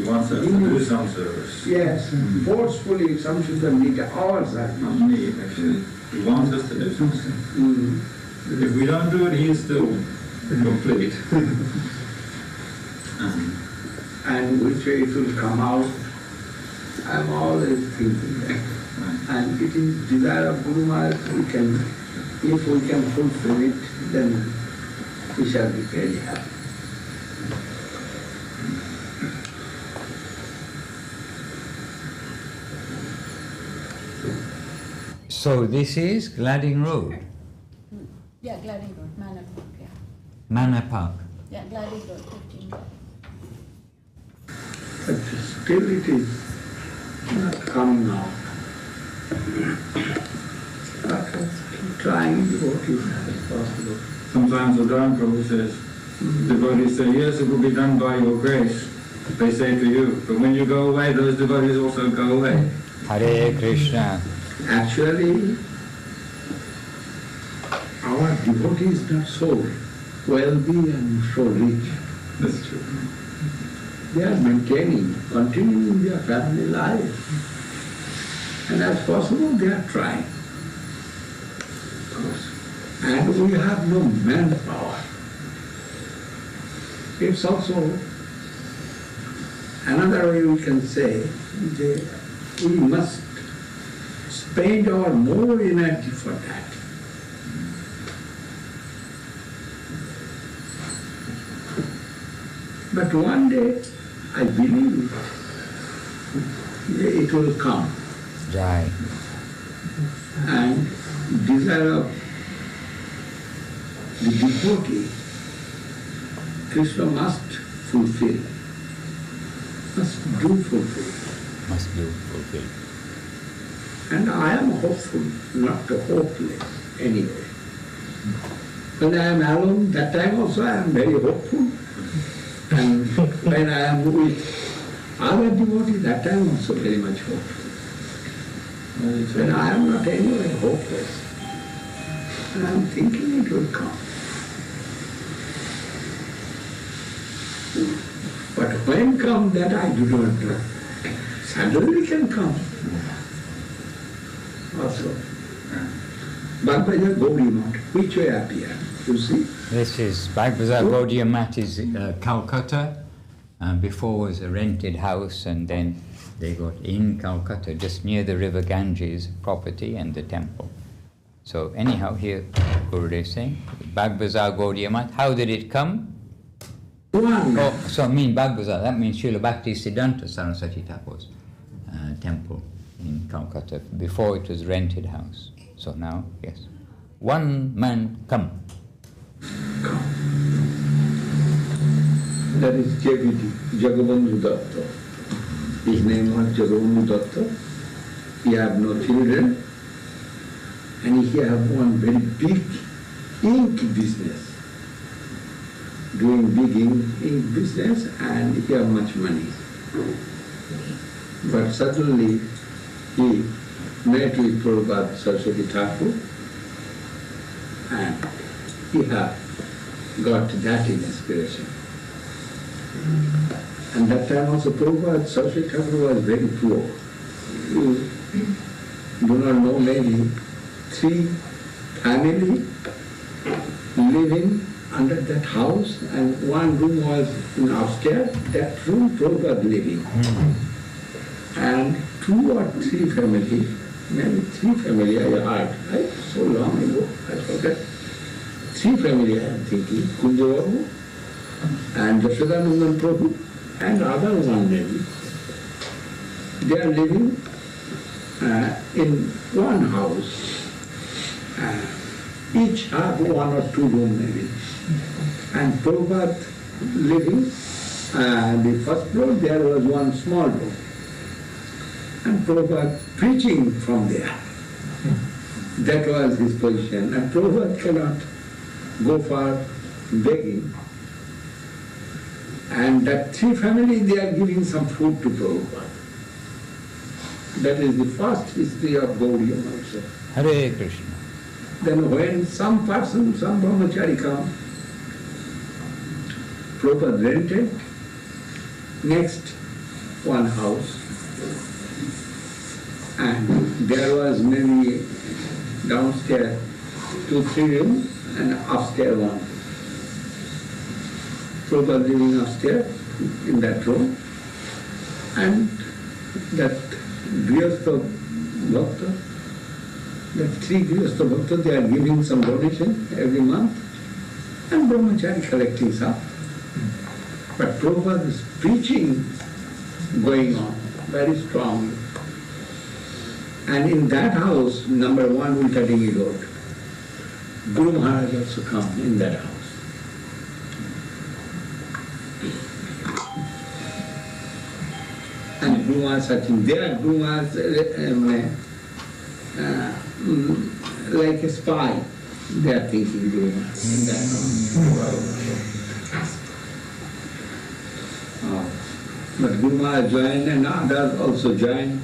wants us to do some service. Yes, forcefully, some should need hours that much. Need, actually. He wants us to do something. If we don't do it, he is still complete. And which way it will come out, I'm always thinking that. And it is desire of Guru Maharaj, if we can fulfill it, then we shall be very happy. So this is Gladding Road? Yeah, Gladding Road, Manor Park, yeah. Manor Park. Yeah, Gladding Road, 15. But still it is not coming out. But trying what is possible. Sometimes the Dharma Prabhu says, devotees say, yes, it will be done by your grace. They say to you, but when you go away, those devotees also go away. Hare Krishna. Actually, our devotee is not so wealthy and so rich. That's true. They are maintaining, continuing their family life. And as possible, they are trying. And we have no manpower. It's also another way we can say that we must spend our more energy for that. But one day, I believe it will come. Right. And desire of the devotee, Krishna must fulfill, must do fulfill. Must do fulfill. And I am hopeful, not hopeless anyway. When I am alone, that time also I am very hopeful. And when I am with other devotees, that time also very much hopeful. When I am not anyway hopeless, and I am thinking it will come. But when come, that I do not know. Suddenly can come. Also, Bhagavad Gaudiya Math, which way appear? You see? This is Bhagavad Gaudiya Math is Calcutta. Before was a rented house, and then they got in Calcutta, just near the river Ganges property and the temple. So anyhow, here Gurudev is saying, Bhagavad Gaudiya Math, how did it come? Oh, so I mean Bhagavad, that means Srila Bhakti Siddhanta Saraswati Thakur's temple in Calcutta. Before it was rented house. So now, yes. One man come. That is JBD, Jagabandhu Datta. His name was Jagabandhu Datta. He had no children, and he had one very big ink business. Doing big ink business, and he had much money. But suddenly he met with Prabhupada Saraswati Thakur, and he had got that inspiration. And that time also Prabhupada Saraswati Thakur was very poor. You do not know, maybe 3 families living under that house, and one room was in upstairs, that room Prabhupada living. And 2 or 3 families, maybe 3 families I heard, so long ago, I forget. 3 families I am thinking, Kunjababu and Jashodanandan Prabhu and other one maybe. They are living in one house. Each have 1 or 2 rooms maybe. And Prabhupada living, the first floor there was one small room. And Prabhupada preaching from there. That was his position. And Prabhupada cannot go far begging. And that 3 families, they are giving some food to Prabhupada. That is the first history of Gaudiya also. Hare Krishna. Then when some person, some brahmachari come, Prabhupada rented. Next one house, and there was maybe downstairs 2-3 rooms and upstairs one. Prabhupada living upstairs in that room, and that Grihastha Bhakta, that 3 Grihastha Bhakta, they are giving some donation every month, and Brahmachari collecting some. But Prabhupada is preaching going on very strongly. And in that house, number 1 Ultadingi Road, Guru Maharaj also come in that house. And Guru Maharaj searching there, Guru Maharaj like a spy, they are thinking Guru Maharaj in that house. But Guru Maharaj joined and others also joined.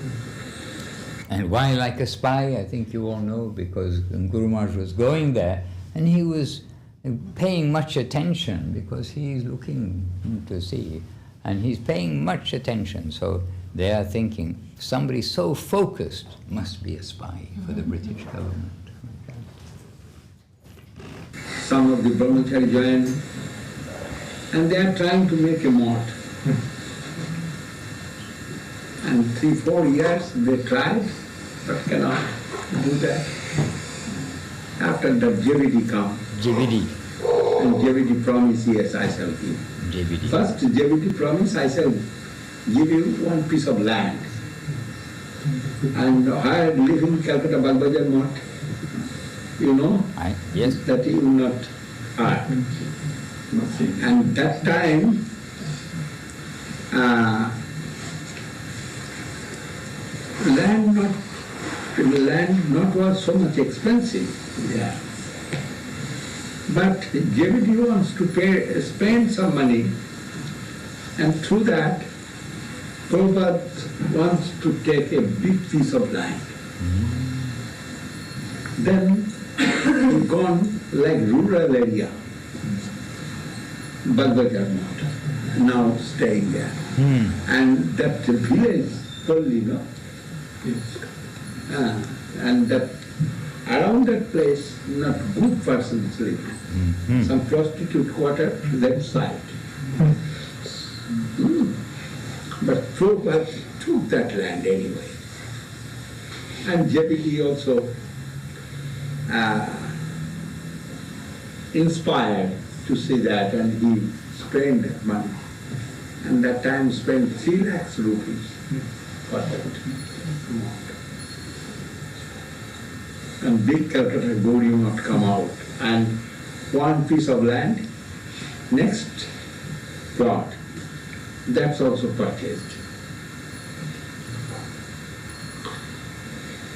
And why like a spy? I think you all know, because Guru Maharaj was going there and he was paying much attention because he's looking to see and he's paying much attention. So they are thinking somebody so focused must be a spy for the British government. Some of the Brahmachari joined and they are trying to make a mott. And 3-4 years they tried, but cannot do that. After that, JVD come. JVD. And JVD promised, yes, I shall give. JVD. First, JVD promised, I shall give you 1 piece of land. And I live in Calcutta Bagbajar Mott. You know? Yes. That you will not hire. And that time, land not was so much expensive. Yeah. But JVD wants to spend some money, and through that, Prabhupada wants to take a big piece of land. Then he gone like rural area, Bagbajar Mott, now staying there. And that village, totally, no? And that around that place, not good persons live. Some prostitute quarter that side. But Prabhupada took that land anyway. And JPD also inspired to see that, and he spent that money. And that time spent 3 lakhs rupees for that. And big Calcutta Gaudiya Math come out, and 1 piece of land, next plot, that's also purchased.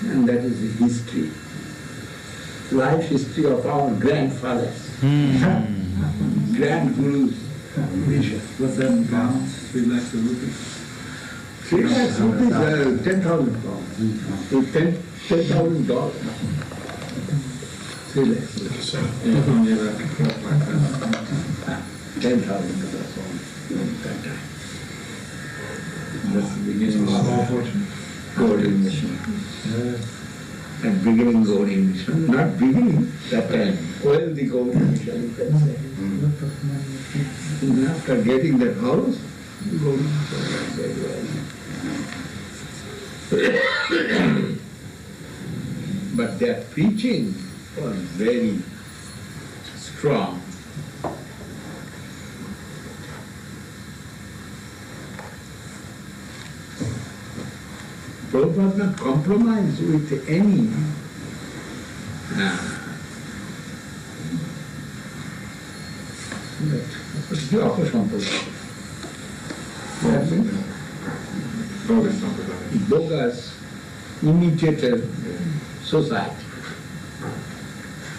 And that is the history, life history of our grandfathers, grand gurus. What's that about? 3 lakhs of rupees? 3 lakhs rupees, 10,000 pounds. $10,000. 3 lakhs. $10,000 that time. That's the beginning of Gaudiya Mission. At beginning Gaudiya Mission, not beginning, that time, well the Gaudiya Mission, you can say. And after getting that house, Gaudiya Mission went very well. But their preaching was very strong. Prabhupada not compromise with any bogus imitator society.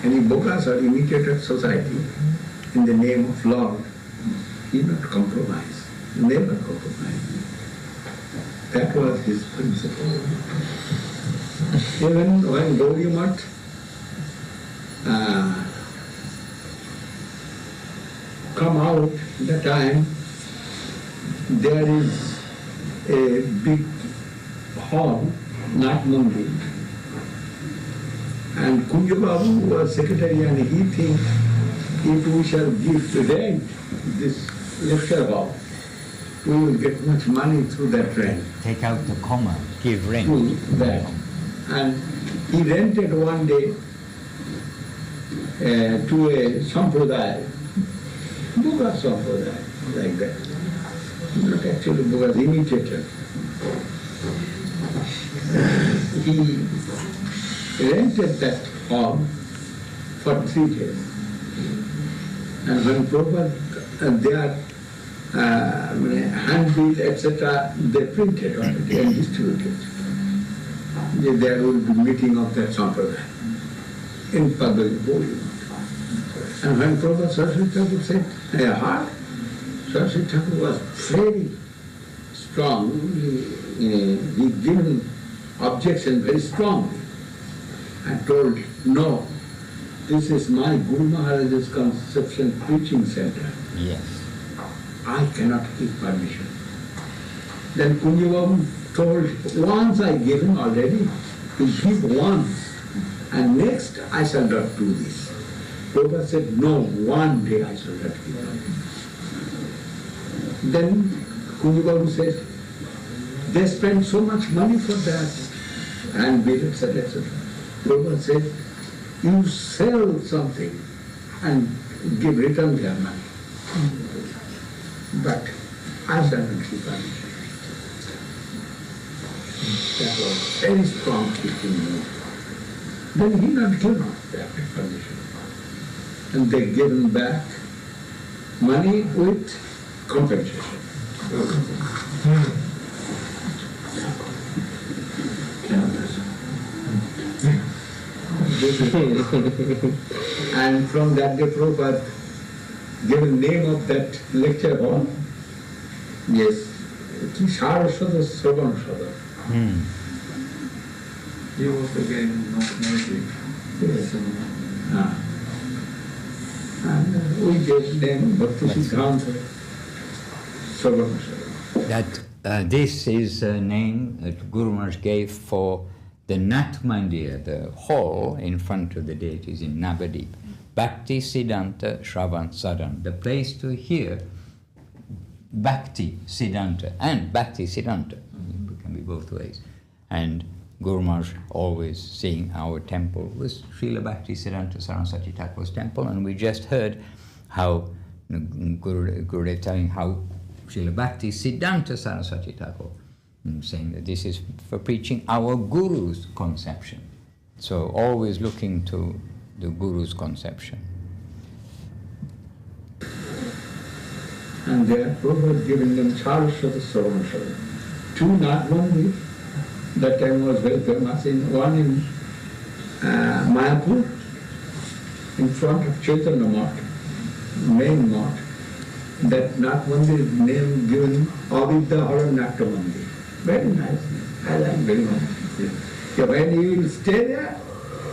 Any bogus or imitator society in the name of Lord, he not compromise, never compromise. That was his principle. Even when Gaudiya Math come out, the time there is a big hall, not Mundi. And Kunja Babu was secretary, and he thinks if we shall give to rent this lecture hall, we will get much money through that rent. Take out the comma, give rent. Through that. And he rented one day to a Sampradaya, Boga Sampradaya, like that. Not actually Boga's imitator. He rented that hall for 3 days. And when Prabhupada, their handbill, etc., they printed on it and distributed. There will be meeting of that Sampradaya in public volume. And when Prabhupada Saraswati Thakur said, I heard, Saraswati Thakur was very strong. He given objection very strongly and told, no, this is my Guru Maharaj's conception preaching center. Yes. I cannot give permission. Then Kunja Babu told, once I gave him already, to give once, and next I shall not do this. Prabhupada said, no, one day I shall not give permission. Then Kunja Babu said, they spent so much money for that, and bill, etc., etc. Prabhupada said, you sell something and give return their money. But I shall not give permission. That was very strong teaching. Then he not given that permission. And they gave him back money with compensation. And from that day, Prabhupada given name of that lecture hall, yes, Saraswata Sravanasada. He also gave not music. Yes. And we gave name Bhakti Siddhanta Sravanasada. That this is a name that Guru Maharaj gave for the Nat Mandir, the hall in front of the deities in Navadip. Bhakti Siddhanta Shravan Sadan, the place to hear Bhakti Siddhanta and Bhakti Siddhanta. It can be both ways. And Guru Maharaj always seeing our temple was Srila Bhakti Siddhanta Saraswati Thakur's temple, and we just heard how Gurudev telling how Srila Bhakti Siddhanta Saraswati Thakur saying that this is for preaching our Guru's conception. So always looking to the Guru's conception. And their Prabhupada given them Saraswata Sravanasada. 2 Nagmandi, that time was very famous, one in Mayapur, in front of Chaitanya Math, main Math. That Nagmandi is name given Avidya Hara Natamandi. Very nice. I like very much. Yeah, when you will stay there,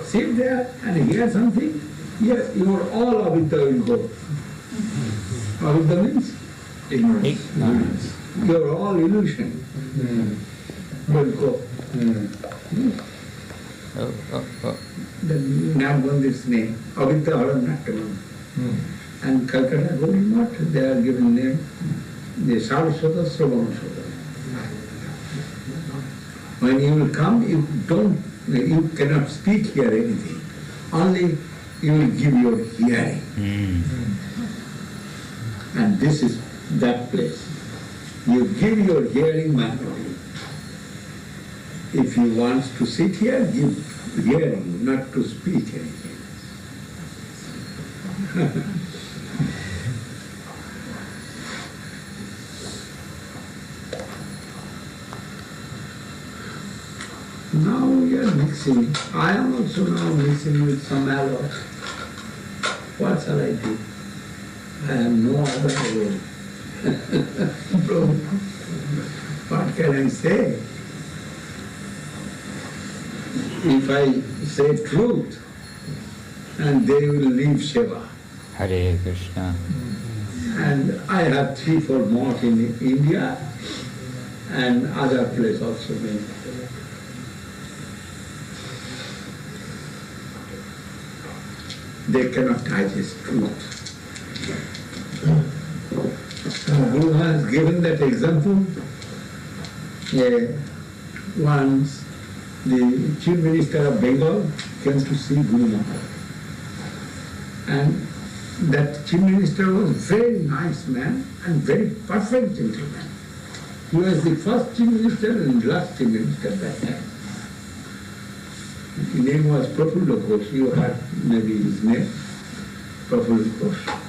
sit there and hear something, yes, your all Avidya will go. Avidya means ignorance. Your all illusion will go. The Nagmandi's name, Avidya Hara Natamandi. And Calcutta Gaudiya Math, they are given name, the Saraswata Sravanasada. When you will come, you cannot speak here anything. Only you will give your hearing. And this is that place. You give your hearing manually. If you want to sit here, give hearing, not to speak anything. Now we are mixing. I am also now mixing with some alloy. What shall I do? I have no other way. What can I say? If I say truth, and they will leave Shiva. Hare Krishna. And I have 3-4 monks in India, and other place also many. They cannot digest truth. Guru has given that example. Once the Chief Minister of Bengal came to see Guru Maharaj. And that Chief Minister was a very nice man and very perfect gentleman. He was the first Chief Minister and last Chief Minister at that time. His name was Prafulla Ghosh. You heard maybe his name, Prafulla Ghosh.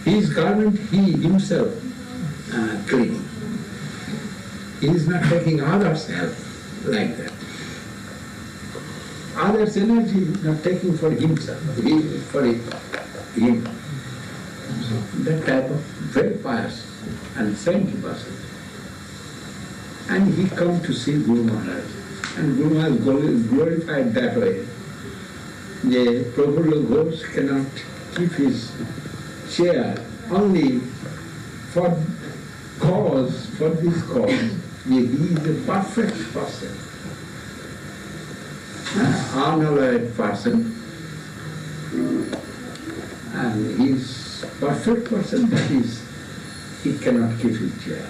His garment he himself cleaning. He is not taking others' help like that. Others' energy is not taking for himself, for him. That type of very pious and saintly person. And he come to see Guru Maharaj. And Guru Maharaj glorified that way. The Prafulla Ghosh cannot keep his chair only for this cause. He is a perfect person, unalloyed person, and he is perfect person, that is, he cannot keep his chair.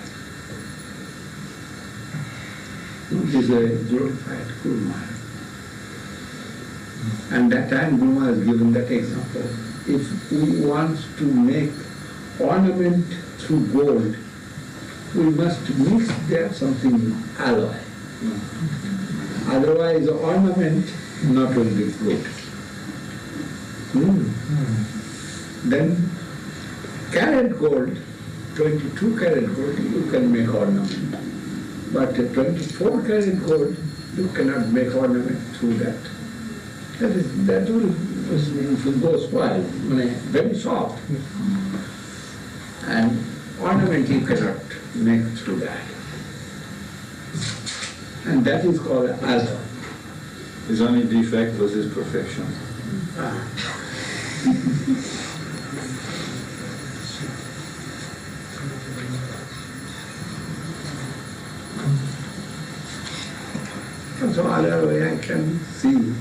This is a glorified Guru Maharaj. And that time Guru Maharaj has given that example. If we want to make ornament through gold, we must mix there something alloy. Otherwise the ornament not will be good. Then carat gold, 22 carat gold, you can make ornament. But 24 karat gold, you cannot make ornament through that. That will go spoiled, very soft. And ornament you cannot make through that. And that is called alpha. His only defect was his perfection. So other way I can see.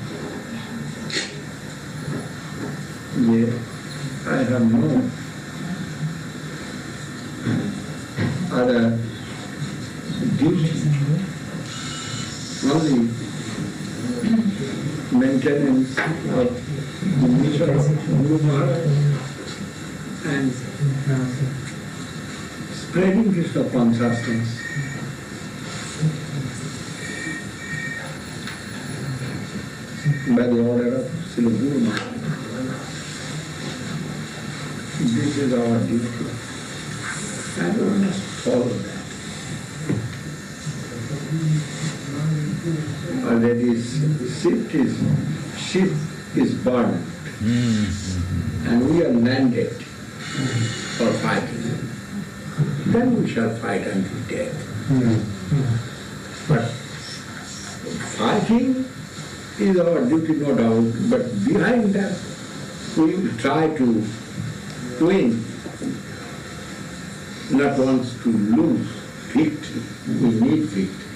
I have no other duty, only maintenance of the mission of Guru Maharaj and spreading Krishna consciousness. By the order of Sri Guru Maharaj. This is our duty. And we must follow that. Already ship is burned. And we are landed for fighting. Then we shall fight until death. But fighting is our duty, no doubt, but behind that we will try to win, not want to lose victory. We need victory.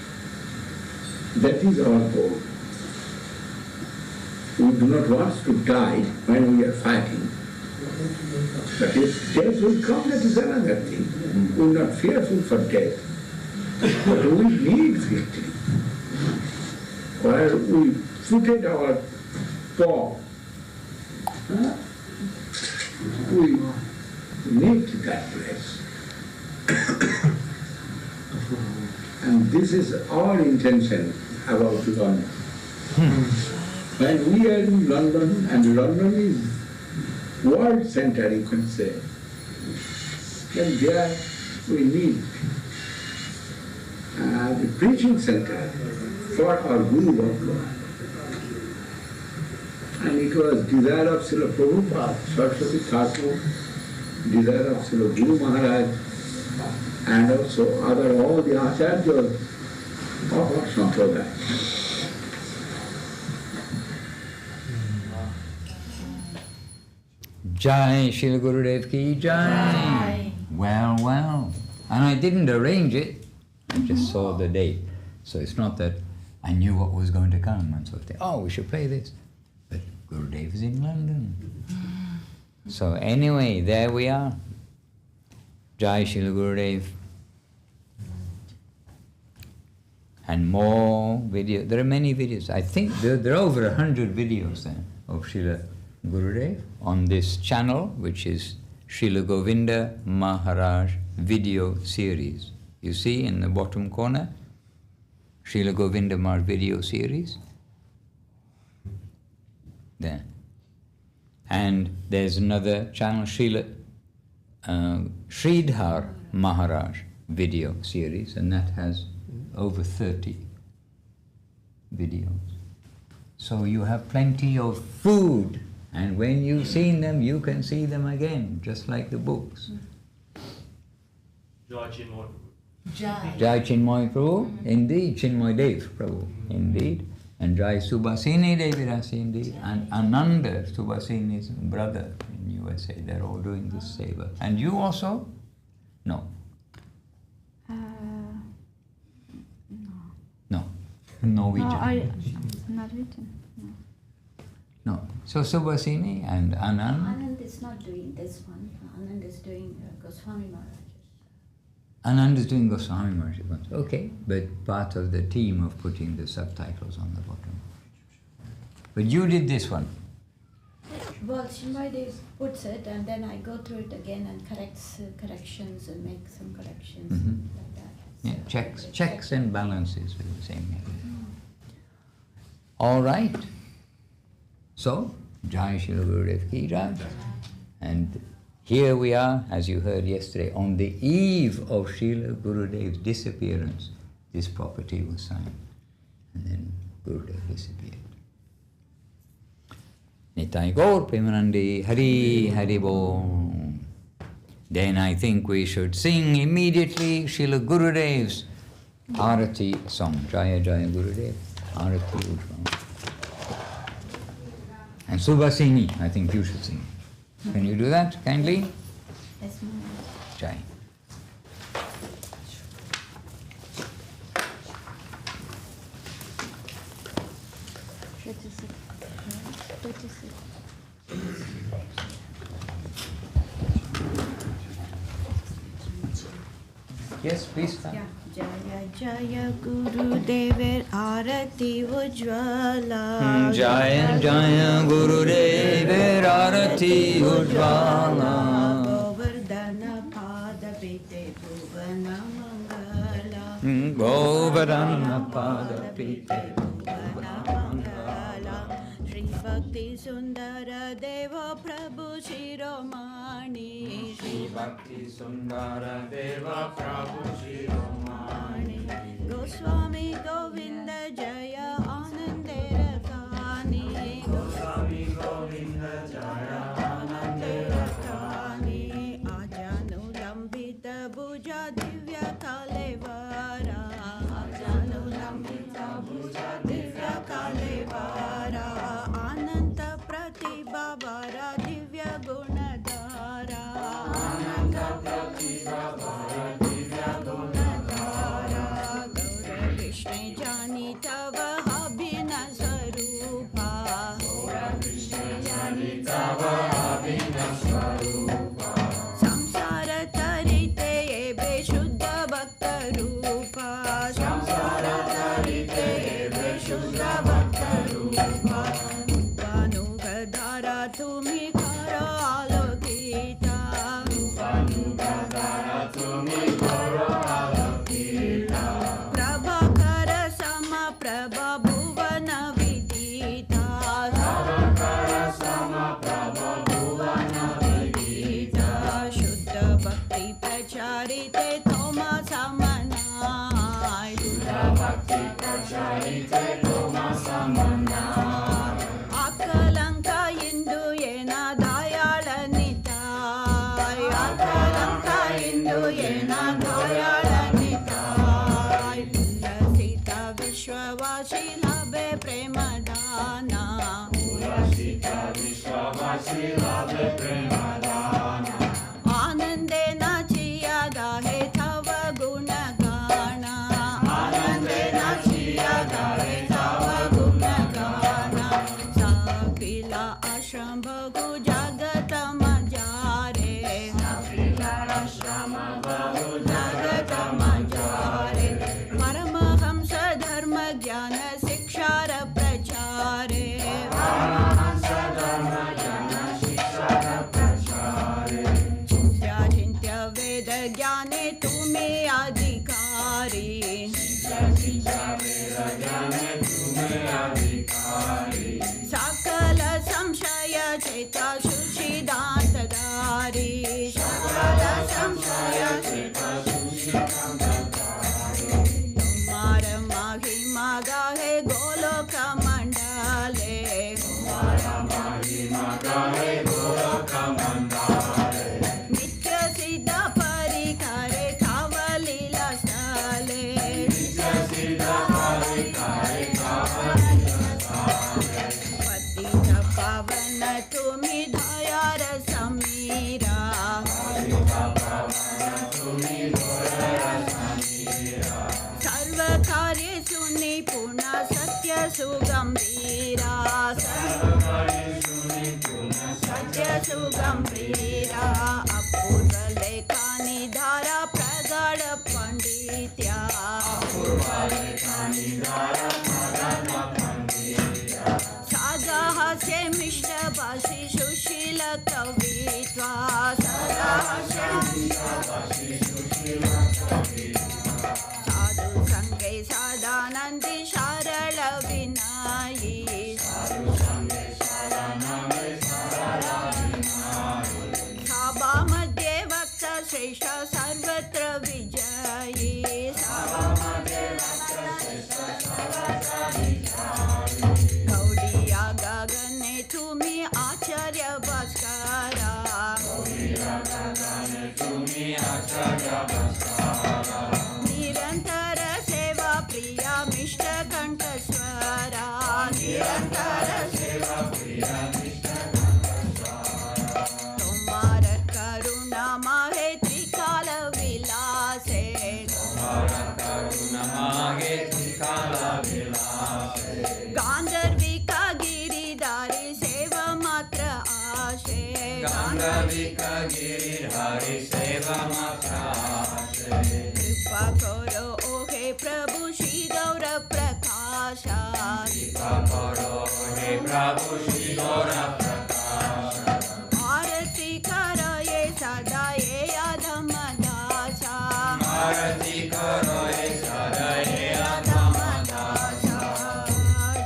That is our goal. We do not want to die when we are fighting. But if death will come, that is another thing. We are not fearful for death. But we need victory. While we footed our paw, we need that place. And this is our intention about London. When we are in London, and London is world center, you can say, then there we need the preaching center for our Guru Bhagwan. And it was desire of Srila Prabhupada, Saraswati Thakur, desire of Srila Guru Maharaj, and also all the acharyas of our sampradaya. Jai Srila Gurudev ki Jai. Well, well. And I didn't arrange it. I just saw the date. So it's not that I knew what was going to come and sort of think, oh, we should play this. But Gurudev is in London. So anyway, there we are. Jai Srila Gurudev. And more videos. There are many videos. I think there are over 100 videos then of Srila Gurudev on this channel, which is Srila Govinda Maharaj video series. You see in the bottom corner, Srila Govinda Maharaj video series. There. And there's another channel, Srila Sridhar Maharaj video series, and that has over 30 videos. So you have plenty of food, and when you've seen them, you can see them again, just like the books. Jai Chinmoy. Jai Chinmoy Prabhu, indeed, Chinmoy Dev Prabhu, indeed, and Jai Subhasini Devi Rasi, indeed, and Ananda, Subhasini's brother in USA, they're all doing this seva. And you also? No. No. Norwegian. Norwegian. No. No. So Subhasini and Anand. Anand is not doing this one. Anand is doing Goswami Maharaj. Anand is doing Goswami Maharaj. Okay, but part of the team of putting the subtitles on the bottom. But you did this one. Well, Chinmoy Dev puts it, and then I go through it again and corrections and make some corrections like that. Yeah, checks and balances with the same name. All right. So, Jai Srila Gurudev Ki Jai. And here we are, as you heard yesterday, on the eve of Srila Gurudev's disappearance. This property was signed, and then Gurudev disappeared. Nitai Gaur Premanandi Hari Hari Bol. Then I think we should sing immediately Srila Gurudev's Arati song. Jaya Jaya Gurudev, Arati Ujjvala. And Subhasini, I think you should sing. Can you do that kindly? Yes, ma'am. Jai. Yes, please start. Yeah. Jaya Jaya Gurudever Arati Ujjvala. Jaya Jaya Gurudev Arati Ujjvala. Govardhana Pada Pite Bhuvana Mangala. Govardhana Pada Pite Bhuvana Mangala. Shri Bhakti Sundara Deva Prabhu Shiromani. Shri Bhakti Sundara Deva Prabhu Shiromani. Goswami Govinda Jaya Anandera Kani. Goswami Govinda Jaya Anandera Kani. Ajanu Lambita Bhuja Divya Kalevara. Ajanu Lambita Bhuja Divya Kalevara. Ananta Pratibha Vara Divya Gunadhara. Ananta Pratibha Vara Divya Gunadhara. Gaura Krishna Jani Tava Abhina Swarupa. Gaura Krishna Jani Tava Abhina Swarupa. Samsara Tarite Ebe Shuddha Bhakta Rupa. Samsara Tarite Ebe Shuddha Bhakta Rupa. Upanugadhara Tumi Kara Alokita. Upanugadhara Tumi Kara Alokita. Prabhakara Sama Prabha Bhuvana Vidita. Prabhakara Sama Prabha Bhuvana Vidita. Shuddha Bhakti Pracharite Toma Samanai. Shuddha Bhakti Pracharite Toma Samanai. Akalanka Indu Yena Dayala Nitai. Akalanka Indu Yena Dayala Nitai. Ulasita Vishwavashi Labhe Premadana. Ulasita Vishwavashi Labhe Premadana. Anandena Chiyada He Tava Gunagana. सकल संशय चेत शुचिदान्तधारी सकल संशय चेत तुम्हार महिमा गाहे गोलोक मंडले नित्य सिद्ध परिकारे कावलीला स्थले पतित पावन तुम्ही दयार समीरा सर्व कार्य सुनिपुण सत्य सुगंभीरा सत्य सुगंभीरा अपूर्व लेखानि धारा प्रगड पंडित्या साधा हास्य मिष्ट भाषी सुशील कवित्वा साधा हास्य साधु संगे सादानंदी शारळ विनायी सभा मध्ये वक्त श्रेष्ठ सर्वत्र विजयी गौडिया गगने तुम्ही आचार्य भास्करा निरंतर सेवा प्रिया मिष्ट कंठस्वरा निरंतर सेवा प्रिया तुम्हार करुणा माहे त्रिकाल विलासे गांधर्विका गिरिधारी सेवा मात्र आशे कृपा करो ओ हे प्रभु श्री गौर प्रकाशा आरती करो ये सदा ये अधम दासा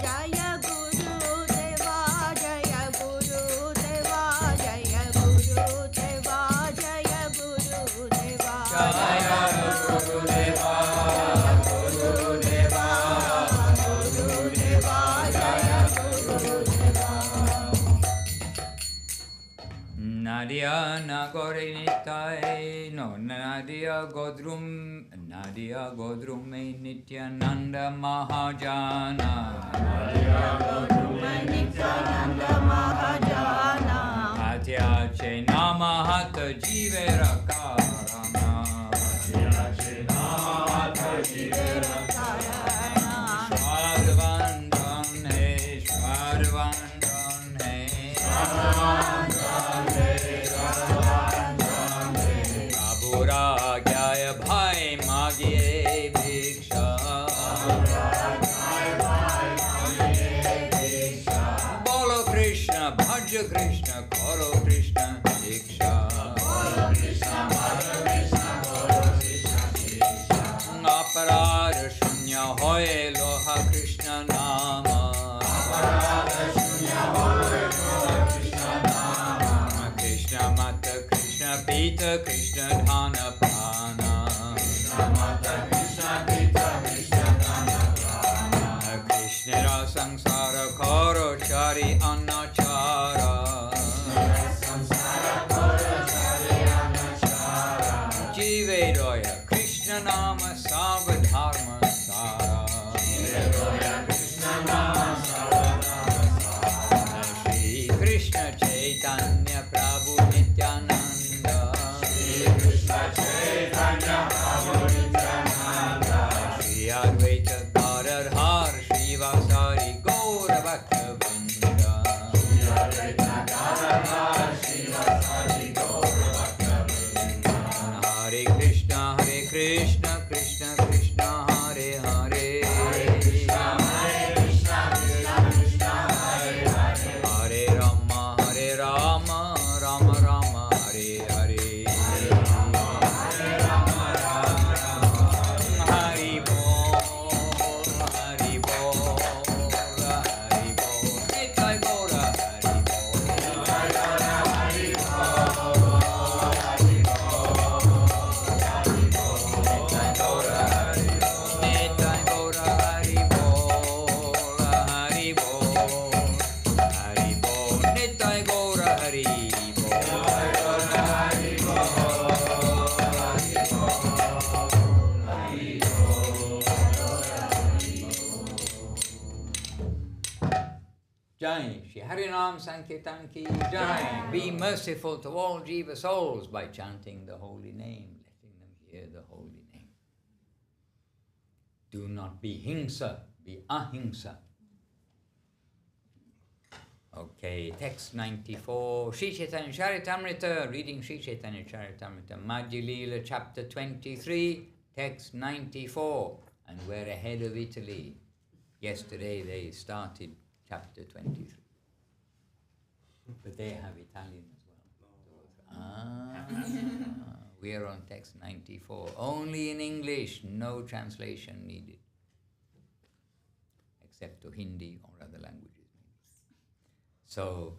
जय गुरु देवा जय गुरु देवा जय गुरु देवा जय गुरु देवा Nadia Nagorinitai no Nadia Godrume Nityananda Mahajana Atyache Namahat Jivera Karana Krishna, Koro Krishna, Diksha. Aparada Shunya Hoye Loha Krishna Nama. Krishna Mata Krishna Pita Krishna Dhana Pana. Krishna Sangsara Koro Chari Annachara. Jivedoya Krishna Nama Savadharma Sara. Shri Krishna Chaitanya Prabhu Nityananda. Shri Advaita Gadadhar Srivasari Gaura Bhakta Vrinda. Hare Krishna, Krishna Krishna, Hare Hare. Hare Rama, Rama Rama, Hare Hare. Hari Bol. Jai. Shri Harinam Sankirtan ki Jai. Be merciful to all Jiva souls by chanting the holy name, letting them hear the holy name. Do not be hingsa, be ahimsa. Okay, text 94, Sri Chaitanya Charitamrita, reading Sri Chaitanya Charitamrita, Madhya Leela, chapter 23, text 94, and we're ahead of Italy. Yesterday they started chapter 23. But they have Italian as well. We are on text 94, only in English, no translation needed, except to Hindi or other languages. So,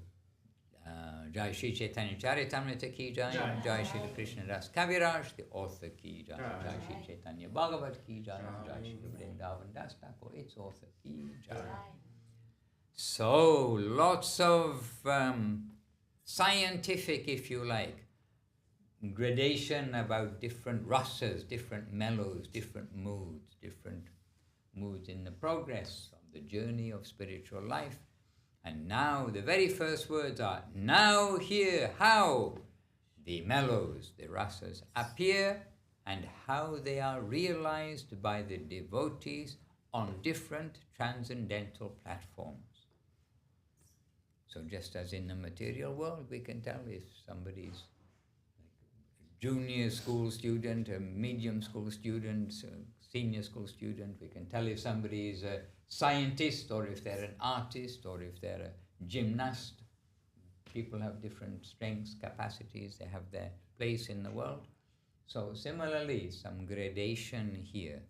Jai Shri Chaitanya Charitamrita ki Jai, Jai Shri Krishna Das Kaviraj, the author ki Jai, Jai Shri Chaitanya Bhagavat ki Jai, Jai Shri Vrindavan Das Thakur, its author ki Jai. So, lots of scientific, if you like, gradation about different rasas, different mellows, different moods in the progress of the journey of spiritual life. And now the very first words are, now hear how the mellows, the rasas, appear and how they are realized by the devotees on different transcendental platforms. So just as in the material world, we can tell if somebody's like a junior school student, a medium school student, a senior school student, we can tell if somebody is a scientist or if they're an artist or if they're a gymnast. People have different strengths, capacities, they have their place in the world. So similarly, some gradation here.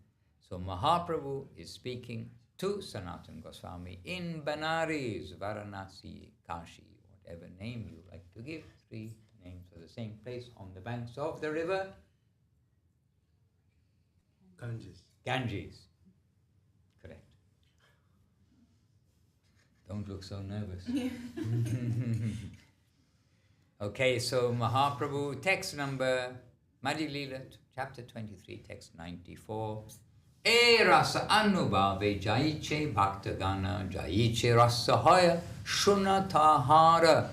So Mahaprabhu is speaking to Sanatana Goswami in Benares, Varanasi, Kashi, whatever name you like to give, 3 names of the same place on the banks of the river Ganges. Correct. Don't look so nervous. Okay, so Mahaprabhu, text number, Madhya Leela, chapter 23, text 94. E rasa anubhave jaiche bhaktagana jaiche rasa hoya shunatahara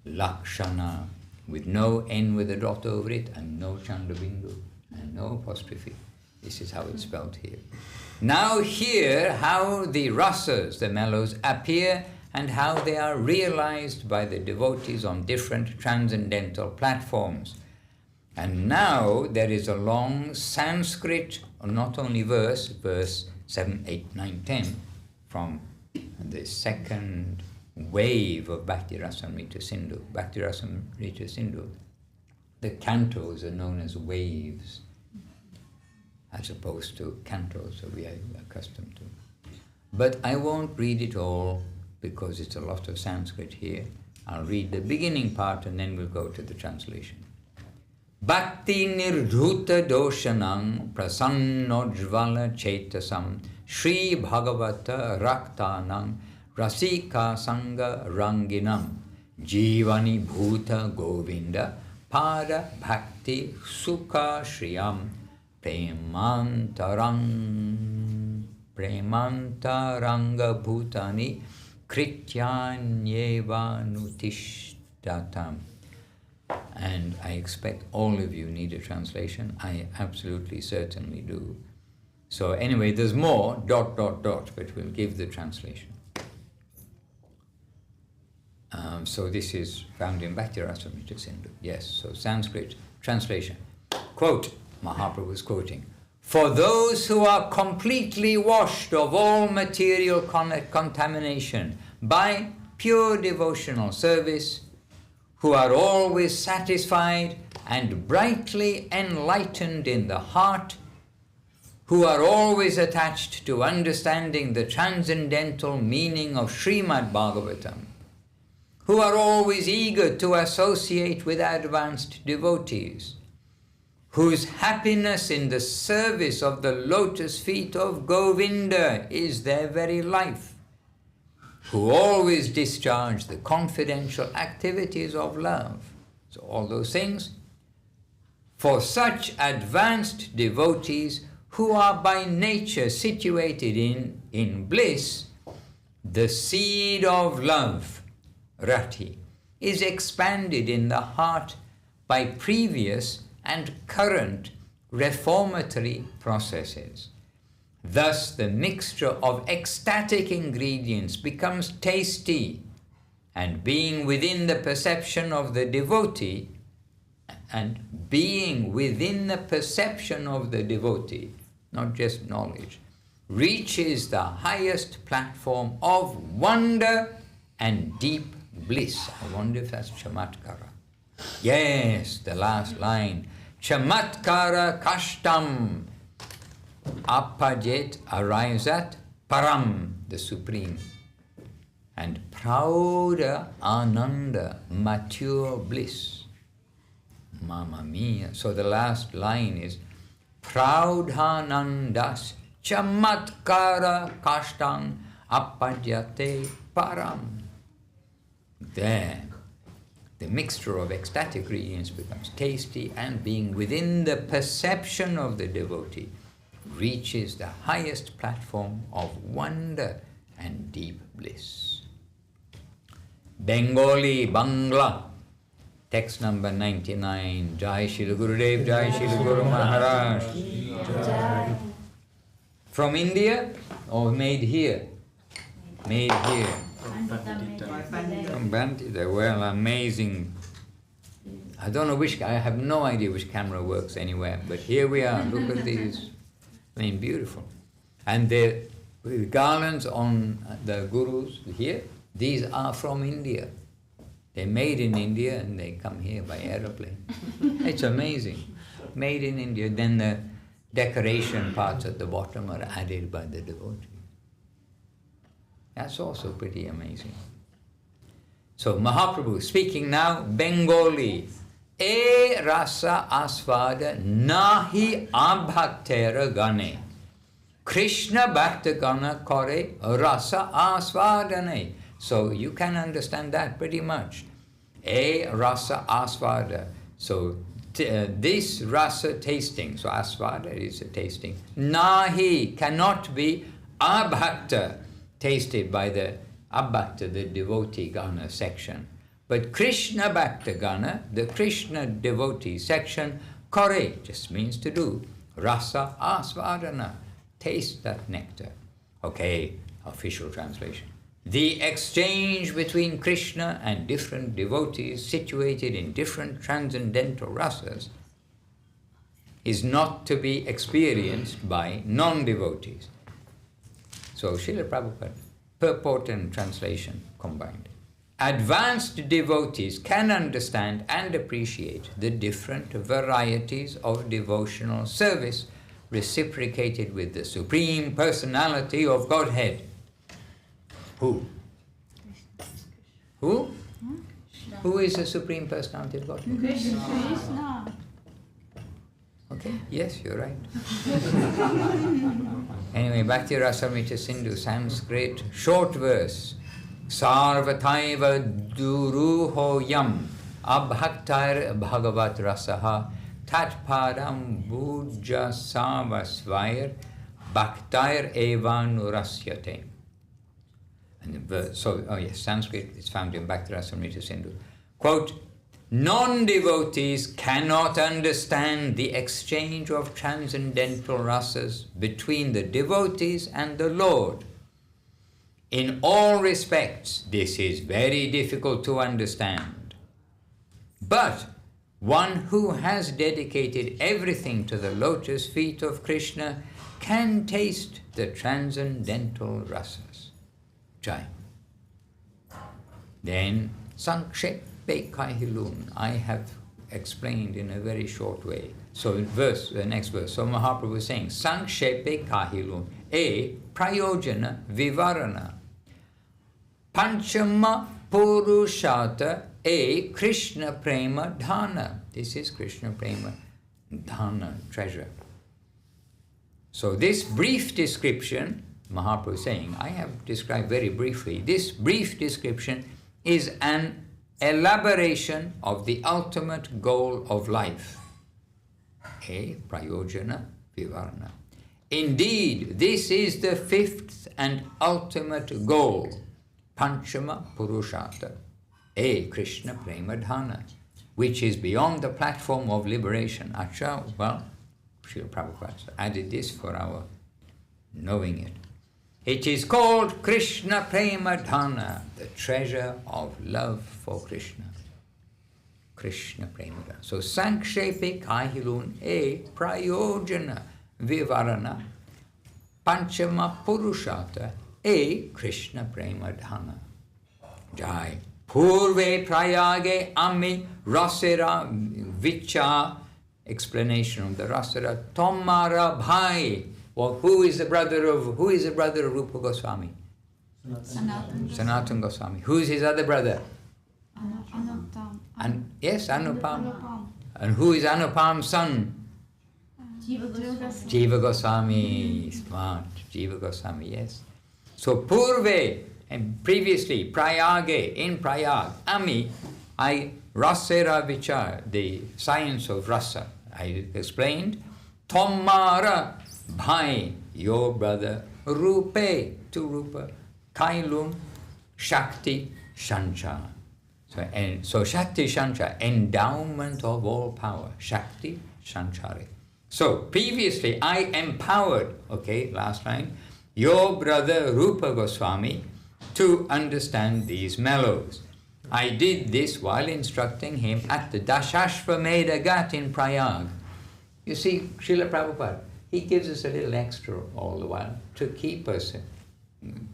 lakshana, with no N with a dot over it and no chandabindu and no apostrophe. This is how it's spelled here. Now hear how the rasas, the mellows, appear and how they are realized by the devotees on different transcendental platforms. And now there is a long Sanskrit, not only verse 7, 8, 9, 10, from the second wave of Bhakti Rasamrita Sindhu. Bhakti Rasamrita Sindhu, the cantos are known as waves, as opposed to cantos that we are accustomed to. But I won't read it all because it's a lot of Sanskrit here. I'll read the beginning part and then we'll go to the translation. Bhakti nirdhuta doshanam prasannojvala chetasam Shri Bhagavata raktanam rasika sanga ranginam jivani bhuta govinda pada bhakti sukha shriyam premantaranga bhutani krityanyeva nutishtatam. And I expect all of you need a translation. I absolutely certainly do. So anyway, there's more, ... but we'll give the translation. So this is found in Bhakti Rasamrita Sindhu. Yes, so Sanskrit translation. Quote, Mahaprabhu is quoting, for those who are completely washed of all material contamination by pure devotional service, who are always satisfied and brightly enlightened in the heart, who are always attached to understanding the transcendental meaning of Srimad Bhagavatam, who are always eager to associate with advanced devotees, whose happiness in the service of the lotus feet of Govinda is their very life, who always discharge the confidential activities of love. So all those things, for such advanced devotees who are by nature situated in bliss, the seed of love, rati, is expanded in the heart by previous and current reformatory processes. Thus, the mixture of ecstatic ingredients becomes tasty, and being within the perception of the devotee, not just knowledge, reaches the highest platform of wonder and deep bliss. I wonder if that's chamatkara. Yes, the last line. Chamatkara kashtam apajet arrives at param, the supreme. And prouder ananda, mature bliss. Mamma mia. So the last line is Praudhanandas chamatkara kashtam apajate param. There, the mixture of ecstatic ingredients becomes tasty, and being within the perception of the devotee reaches the highest platform of wonder and deep bliss. Bengali, Bangla, text number 99. Jai Shri Gurudev, Jai Shri Guru Maharaj. Jai. From India or made here? Made here. From Bandita. Well, amazing. I don't know which, I have no idea which camera works anywhere, but here we are. Look at these. I mean, beautiful. And the garlands on the gurus here, these are from India. They're made in India and they come here by aeroplane. It's amazing. Made in India. Then the decoration parts at the bottom are added by the devotee. That's also pretty amazing. So Mahaprabhu speaking now, Bengali. E rasa asvada nahi abhaktera gane. Krishna bhakta gana kore rasa asvadane. So you can understand that pretty much. E rasa asvada. So this rasa tasting, so asvada is a tasting. Nahi, cannot be abhakta, tasted by the abhakta, the devotee gana section. But Krishna bhakta gana, the Krishna devotee section, kore, just means to do. Rasa asvadana, taste that nectar. Okay, official translation. The exchange between Krishna and different devotees situated in different transcendental rasas is not to be experienced by non-devotees. So Srila Prabhupada, purport and translation combined. Advanced devotees can understand and appreciate the different varieties of devotional service reciprocated with the Supreme Personality of Godhead. Who? Who? Who is the Supreme Personality of Godhead? Krishna. Okay, yes, you're right. Anyway, Bhakti Rasamrita Sindhu, Sanskrit, short verse. Sarvataiva duruho yam abhaktair bhagavat rasaha tatpadam bhuja savasvair bhaktair evanurasyate. And the verse, so, oh yes, Sanskrit is found in Bhakti Rasamrita Sindhu. Quote, non-devotees cannot understand the exchange of transcendental rasas between the devotees and the Lord. In all respects, this is very difficult to understand. But one who has dedicated everything to the lotus feet of Krishna can taste the transcendental rasas. Jai. Then, Sankshepe Kahilun, I have explained in a very short way. So the next verse, so Mahaprabhu is saying, Sankshepe Kahilun, A, Prayojana Vivarana. Panchama Purushata, A, Krishna Prema Dhana. This is Krishna Prema Dhana, treasure. So this brief description, Mahaprabhu is saying, I have described very briefly, this brief description is an elaboration of the ultimate goal of life. A, Prayojana Vivarana. Indeed, this is the fifth and ultimate goal, Panchama Purushartha, Krishna Premadhana, which is beyond the platform of liberation. Acha, well, Srila Prabhupada added this for our knowing it. It is called Krishna Premadhana, the treasure of love for Krishna. Krishna Premadhana. So Sankshepe Kahilun Prayojana Vivarana Panchama Purushartha Krishna Premadhana. Jai. Purve Prayage Ami Rasera Vicha. Explanation of the Rasera. Tomara Bhai. Well, who is the brother of Rupa Goswami? Sanatana Goswami. Who is his other brother? Yes, Anupam. And who is Anupam's son? Jiva Goswami. Smart. Jiva Goswami, yes. So Purve, and previously, Prayage, in Prayag, Ami, Rasera Vichar, the science of rasa, I explained. Tomara Bhai, your brother, Rupe, to Rupa, Kailun, Shakti, Shancha. So Shakti, Shancha, endowment of all power, Shakti, Shanchari. So previously I empowered, last line, your brother Rupa Goswami to understand these mellows. I did this while instructing him at the Dashashvamedha Ghat in Prayag. You see, Srila Prabhupada, he gives us a little extra all the while to keep us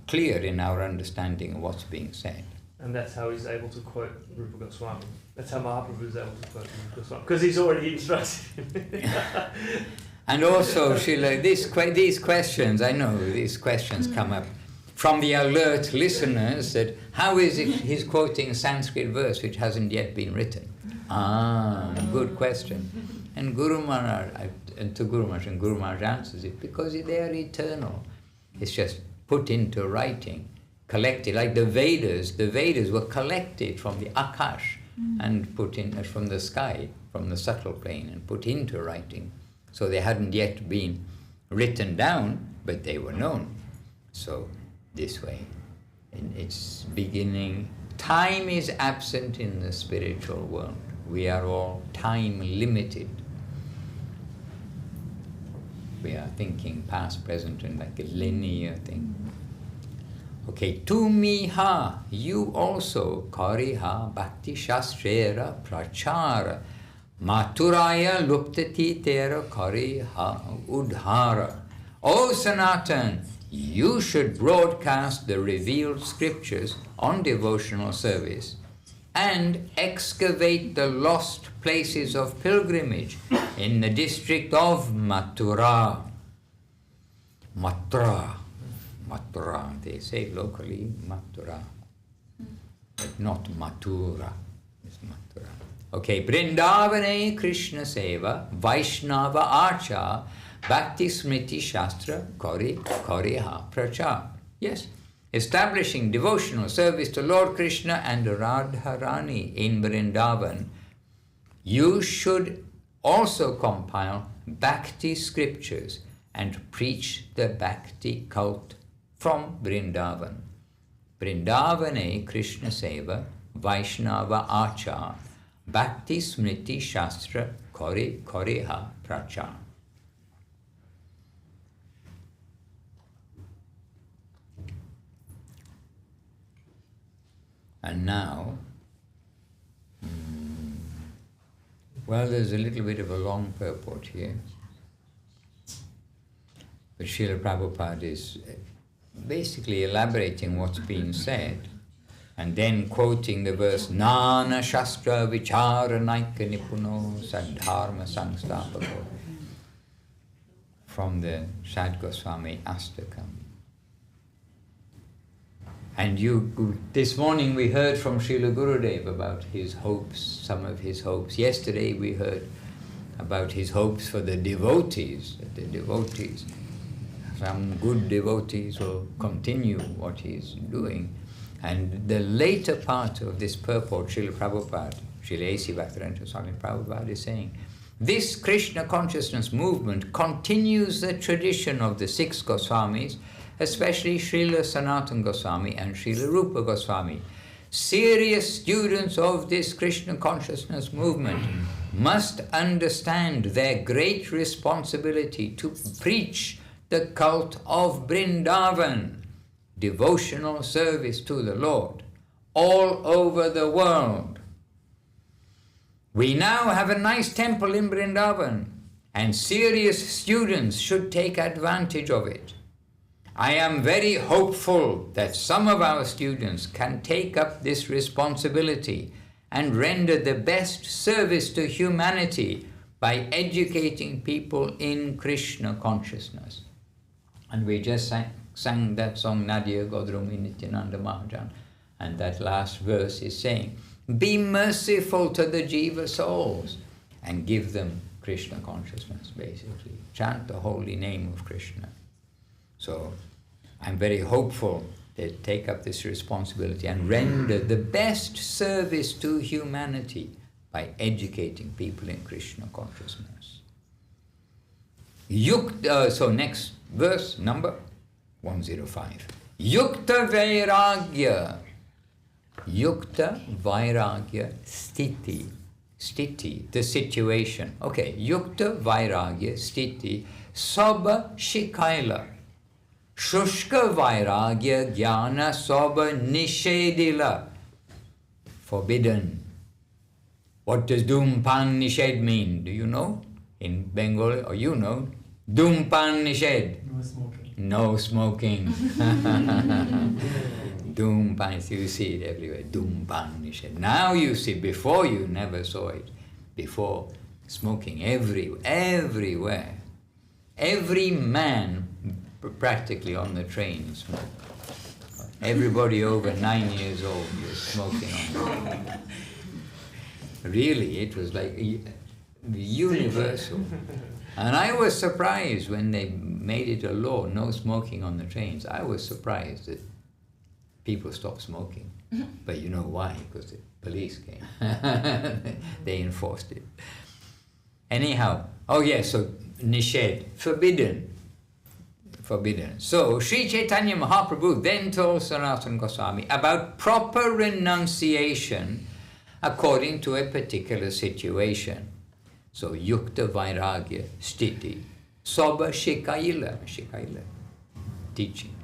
clear in our understanding of what's being said. And that's how he's able to quote Rupa Goswami. That's how Mahaprabhu is able to quote Rupa Goswami. Because he's already instructed him. And also, Srila, these questions, I know these questions come up from the alert listeners that how is it he's quoting a Sanskrit verse which hasn't yet been written? Good question. And Guru Maharaj answers it because they are eternal. It's just put into writing, collected, like the Vedas. The Vedas were collected from the Akash and put in from the sky, from the subtle plane, and put into writing. So they hadn't yet been written down, but they were known. So this way, in its beginning, time is absent in the spiritual world. We are all time limited. We are thinking past, present, and like a linear thing. Tu miha, you also, kariha bhakti shastrera prachara, maturaya luptati tera kariha udhara. O Sanatan, you should broadcast the revealed scriptures on devotional service and excavate the lost places of pilgrimage in the district of Mathura. Mathura, they say locally Mathura, but not Mathura, it's Mathura. Vrindavane Krishna Seva, Vaishnava Archa, Bhakti Smriti Shastra, Koriha Prachar. Yes, establishing devotional service to Lord Krishna and Radharani in Vrindavan. You should also compile Bhakti scriptures and preach the Bhakti cult from Vrindavan. Vrindavane Krishna Seva, Vaishnava Achar, Bhakti Smriti Shastra, Koriha Prachar. And now, there's a little bit of a long purport here. But Srila Prabhupada is basically elaborating what's been said and then quoting the verse, Nana Shastra Vichara Naika Nipuno Sadharma Sangstapako from the Sad Goswami Astakam. And this morning we heard from Srila Gurudev about his hopes, some of his hopes. Yesterday we heard about his hopes for the devotees, some good devotees will continue what he's doing. And the later part of this purport, Srila Prabhupada, Srila A.C. Bhaktivinoda Swami Prabhupada is saying, this Krishna consciousness movement continues the tradition of the 6 Goswamis especially Srila Sanatana Goswami and Srila Rupa Goswami, serious students of this Krishna consciousness movement, must understand their great responsibility to preach the cult of Vrindavan, devotional service to the Lord, all over the world. We now have a nice temple in Vrindavan, and serious students should take advantage of it. I am very hopeful that some of our students can take up this responsibility and render the best service to humanity by educating people in Krishna consciousness. And we just sang that song, Nadia Godrumi Nityananda Mahajan, and that last verse is saying, be merciful to the Jiva souls and give them Krishna consciousness, basically. Chant the holy name of Krishna. So I'm very hopeful they take up this responsibility and render the best service to humanity by educating people in Krishna consciousness. So next verse, number 105. Yukta Vairagya. Yukta Vairagya Sthiti. Sthiti, the situation. Okay, Yukta Vairagya Sthiti Sabha Shikaila. Shushka Vairagya Jnana Sabha Nishedila. Forbidden. What does Dhumpan Nished mean? Do you know? In Bengali, or you know? Dhumpan Nished. No smoking. No smoking. Dhumpan, you see it everywhere. Dhumpan Nished. Now you see, before you never saw it. Before, smoking everywhere. Every man practically on the train smoked. Everybody over 9 years old was smoking on the train. Really, it was like universal. And I was surprised when they made it a law, no smoking on the trains. I was surprised that people stopped smoking. But you know why? Because the police came. They enforced it. Anyhow, oh yes, so Nished, forbidden. Forbidden. So Sri Chaitanya Mahaprabhu then told Sanatana Goswami about proper renunciation according to a particular situation. So Yukta Vairagya Sthiti Sabha Shikaila teaching.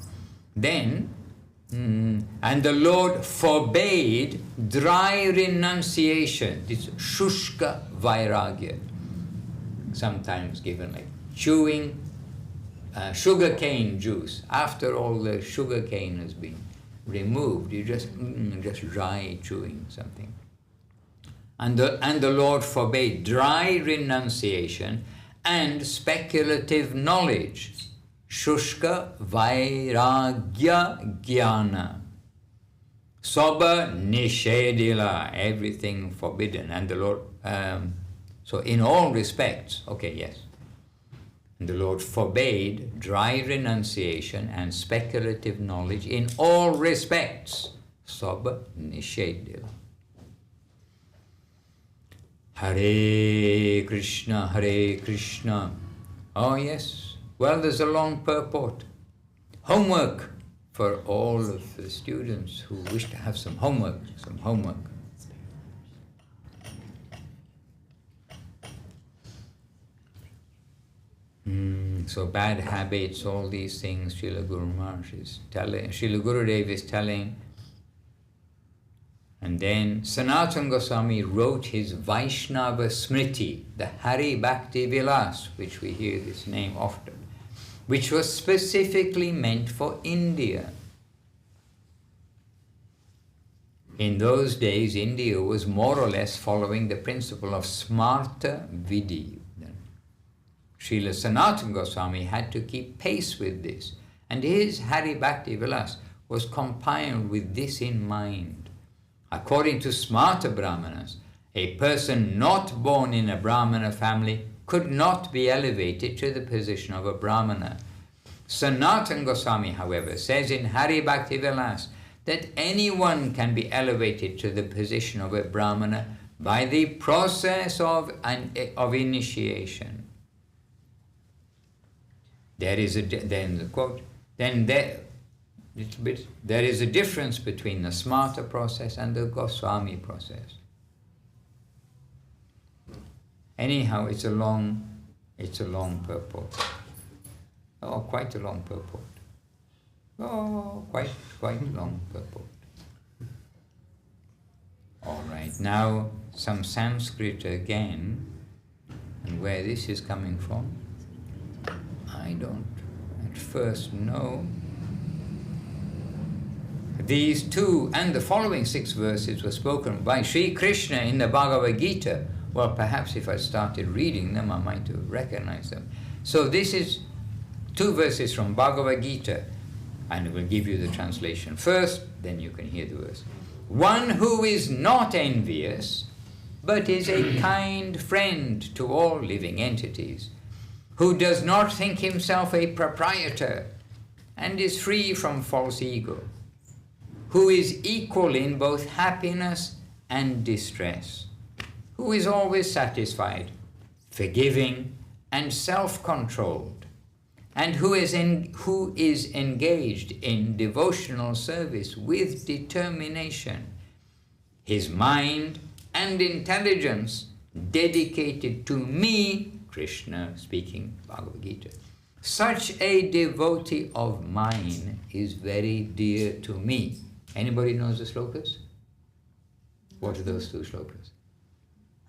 Then and the Lord forbade dry renunciation. This Shushka Vairagya, sometimes given like chewing sugar cane juice. After all the sugar cane has been removed, you just dry chewing something. And the Lord forbade dry renunciation and speculative knowledge. Shushka Vairagya Jnana. Sabha Nishedila, everything forbidden. And the Lord, so in all respects, okay, yes. And the Lord forbade dry renunciation and speculative knowledge in all respects. Sabha Nishedila. Hare Krishna, Hare Krishna. Oh yes. Well, there's a long purport. Homework for all of the students who wish to have some homework. So bad habits, all these things, Srila Guru Maharaj is telling, Srila Gurudev is telling. And then Sanatana Goswami wrote his Vaishnava Smriti, the Hari Bhakti Vilas, which we hear this name often, which was specifically meant for India. In those days, India was more or less following the principle of Smarta Vidhi. Srila Sanatana Goswami had to keep pace with this, and his Hari Bhakti Vilas was compiled with this in mind. According to Smarta Brahmanas, a person not born in a Brahmana family could not be elevated to the position of a Brahmana. Sanatana Goswami, however, says in Hari Bhakti Vilas that anyone can be elevated to the position of a Brahmana by the process of initiation. There is then the quote, then there is a difference between the Smarta process and the Goswami process. Anyhow, it's a long purport. Oh, quite a long purport. Oh, quite long purport. All right, now some Sanskrit again, and where this is coming from, I don't at first know. These 2 and the following 6 verses were spoken by Sri Krishna in the Bhagavad Gita. Well, perhaps if I started reading them, I might have recognized them. So this is 2 verses from Bhagavad Gita, and I will give you the translation first, then you can hear the verse. One who is not envious, but is a kind friend to all living entities, who does not think himself a proprietor, and is free from false ego, who is equal in both happiness and distress, who is always satisfied, forgiving, and self-controlled, and who is engaged in devotional service with determination, his mind and intelligence dedicated to me, Krishna speaking, Bhagavad Gita. Such a devotee of mine is very dear to me. Anybody knows the slokas? What are those 2 slokas?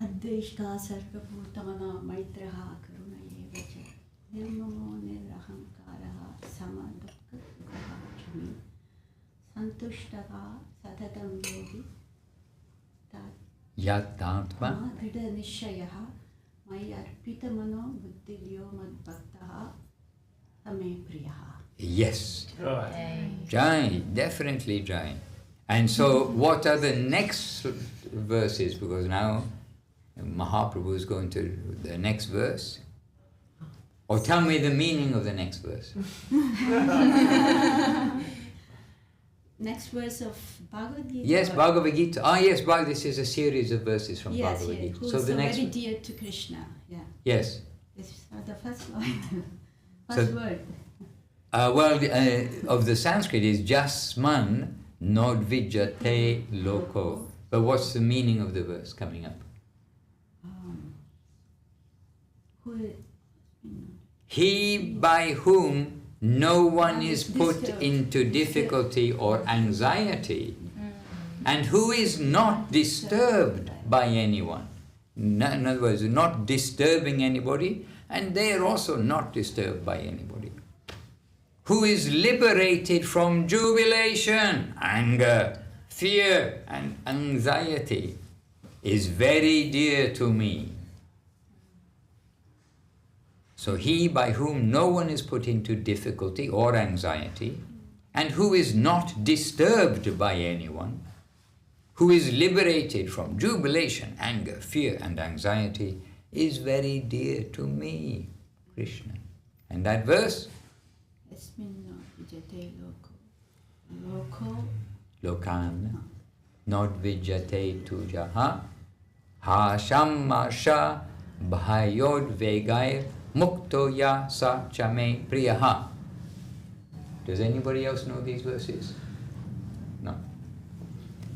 Adveshta sarvabhutana maitraha karuna evacha nirmamo nirahankaraha samadukka sukhaha chami santushtaka satatam yogi Yatatma dhrida nishayaha mai arpita mano buddhilyo madbhaktaha tame priyaha. Yes. Right. Jai, definitely Jai. And so what are the next verses? Because now Mahaprabhu is going to the next verse. Or tell me the meaning of the next verse. Next verse of Bhagavad Gita. Yes, Bhagavad Gita. Ah, yes, this is a series of verses from Yes, Bhagavad Gita. who's So the next very dear to Krishna. Yeah. Yes. This is the first line. First word. Of the Sanskrit is Jasman Nodvijate Loko. But what's the meaning of the verse coming up? He by whom no one is put into difficulty or anxiety, and who is not disturbed by anyone. In other words, not disturbing anybody, and they are also not disturbed by anybody. Who is liberated from jubilation, anger, fear, and anxiety, is very dear to me. So he by whom no one is put into difficulty or anxiety, and who is not disturbed by anyone, who is liberated from jubilation, anger, fear, and anxiety, is very dear to me, Krishna. And that verse? Lokan nodvijate tujaha hashamasha bhayod vegair mukto ya sa chame priyaha. Does anybody else know these verses? No.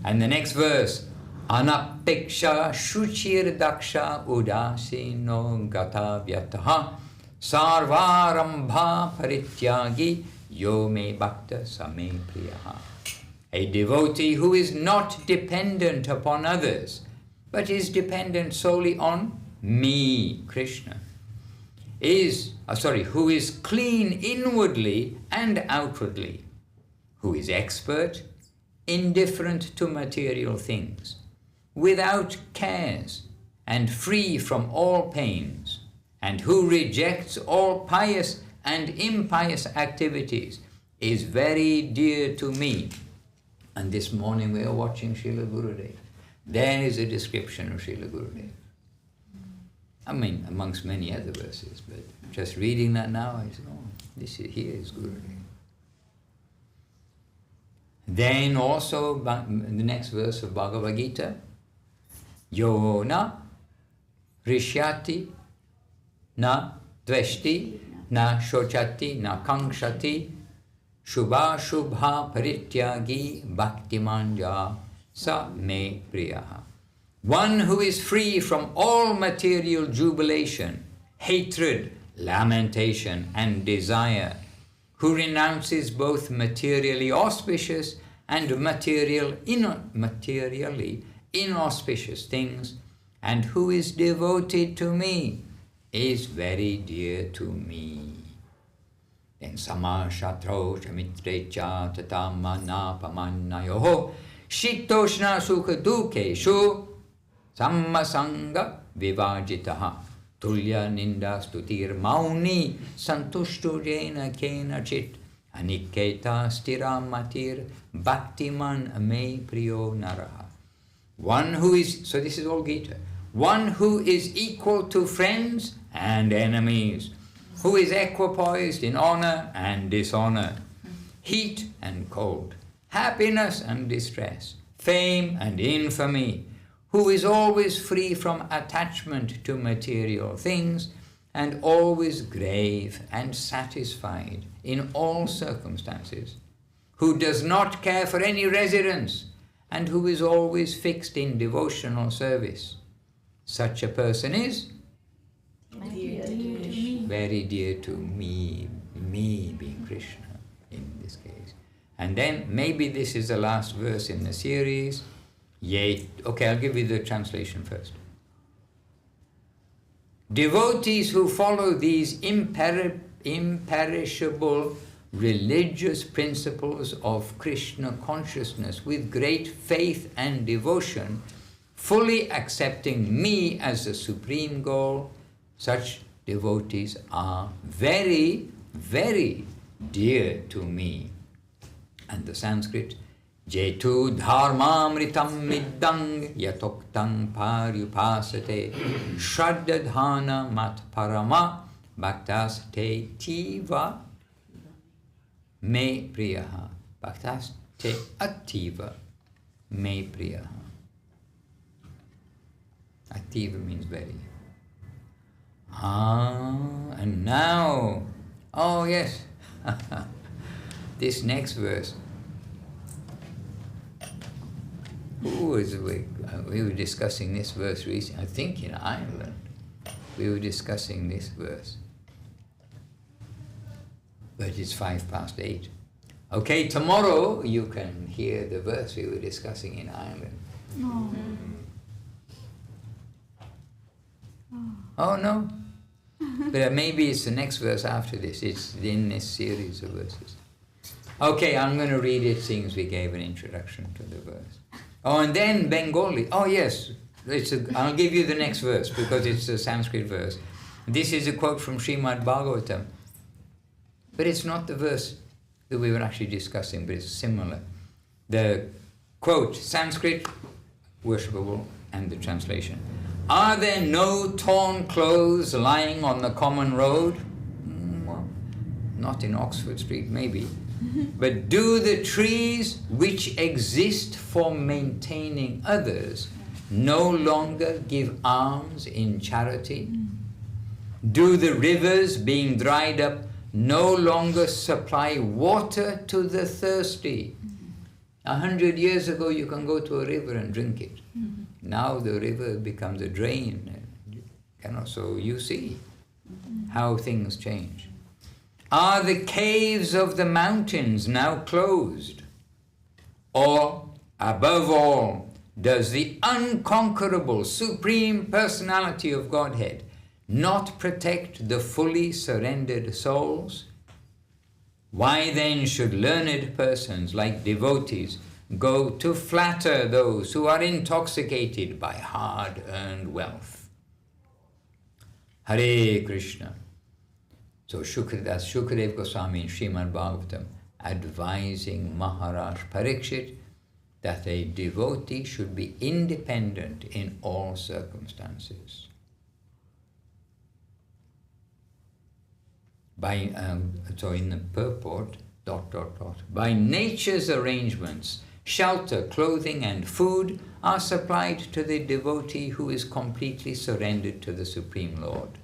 And the next verse, anapeksha shuchir daksha udasino gata vyataha sarvarambha parityagi yo me bhakta same priyaha. A devotee who is not dependent upon others, but is dependent solely on me, Krishna, who is clean inwardly and outwardly, who is expert, indifferent to material things, without cares, and free from all pains, and who rejects all pious and impious activities, is very dear to me. And this morning we are watching Srila Gurudev. There is a description of Srila Gurudev. I mean, amongst many other verses, but just reading that now, I said, oh, here is Gurudev. Then also, the next verse of Bhagavad Gita, Yo na rishyati na dveshti na shochati na kankshati Shubha Shubha Parityagi Bhaktimanja Sa Me Priyaha. One who is free from all material jubilation, hatred, lamentation and desire, who renounces both materially auspicious and materially inauspicious things, and who is devoted to me, is very dear to me. Then sama shatro shamitre cha tatamana pamannayoho shitoshna sukha dukeshu sammasanga vivajitaha tulya ninda stutir mauni santushtu jena kena chit aniketa stira matir bhaktiman me priyo naraha. One who is, so this is all Gita, one who is equal to friends and enemies, who is equipoised in honor and dishonor, heat and cold, happiness and distress, fame and infamy, who is always free from attachment to material things and always grave and satisfied in all circumstances, who does not care for any residence and who is always fixed in devotional service. Such a person is very dear to me, me being Krishna in this case. And then maybe this is the last verse in the series. Okay, I'll give you the translation first. Devotees who follow these imperishable religious principles of Krishna consciousness with great faith and devotion, fully accepting me as the supreme goal, such devotees are very, very dear to me. And the Sanskrit, Jetu dharmamritam middang yatoktang paryupasate shraddadhana mat parama bhaktas te tiva me priyaha. Bhaktas te ativa me priyaha. Ativa means very. And now, oh yes, this next verse. We were discussing this verse recently, I think in Ireland. We were discussing this verse. But it's 8:05. Okay, tomorrow you can hear the verse we were discussing in Ireland. No. Oh no? But maybe it's the next verse after this. It's in this series of verses. Okay, I'm going to read it since we gave an introduction to the verse. Oh, and then Bengali. Oh yes, I'll give you the next verse because it's a Sanskrit verse. This is a quote from Srimad Bhagavatam. But it's not the verse that we were actually discussing, but it's similar. The quote, Sanskrit, worshipable, and the translation. Are there no torn clothes lying on the common road? Well, not in Oxford Street, maybe. But do the trees which exist for maintaining others no longer give alms in charity? Do the rivers, being dried up, no longer supply water to the thirsty? 100 years ago, you can go to a river and drink it. Now the river becomes a drain. So you see how things change. Are the caves of the mountains now closed? Or, above all, does the unconquerable Supreme Personality of Godhead not protect the fully surrendered souls? Why then should learned persons like devotees go to flatter those who are intoxicated by hard-earned wealth? Hare Krishna. So that's Shukadev Goswami in Srimad Bhagavatam advising Maharaj Parikshit that a devotee should be independent in all circumstances. So in the purport, ... by nature's arrangements, shelter, clothing and food are supplied to the devotee who is completely surrendered to the Supreme Lord.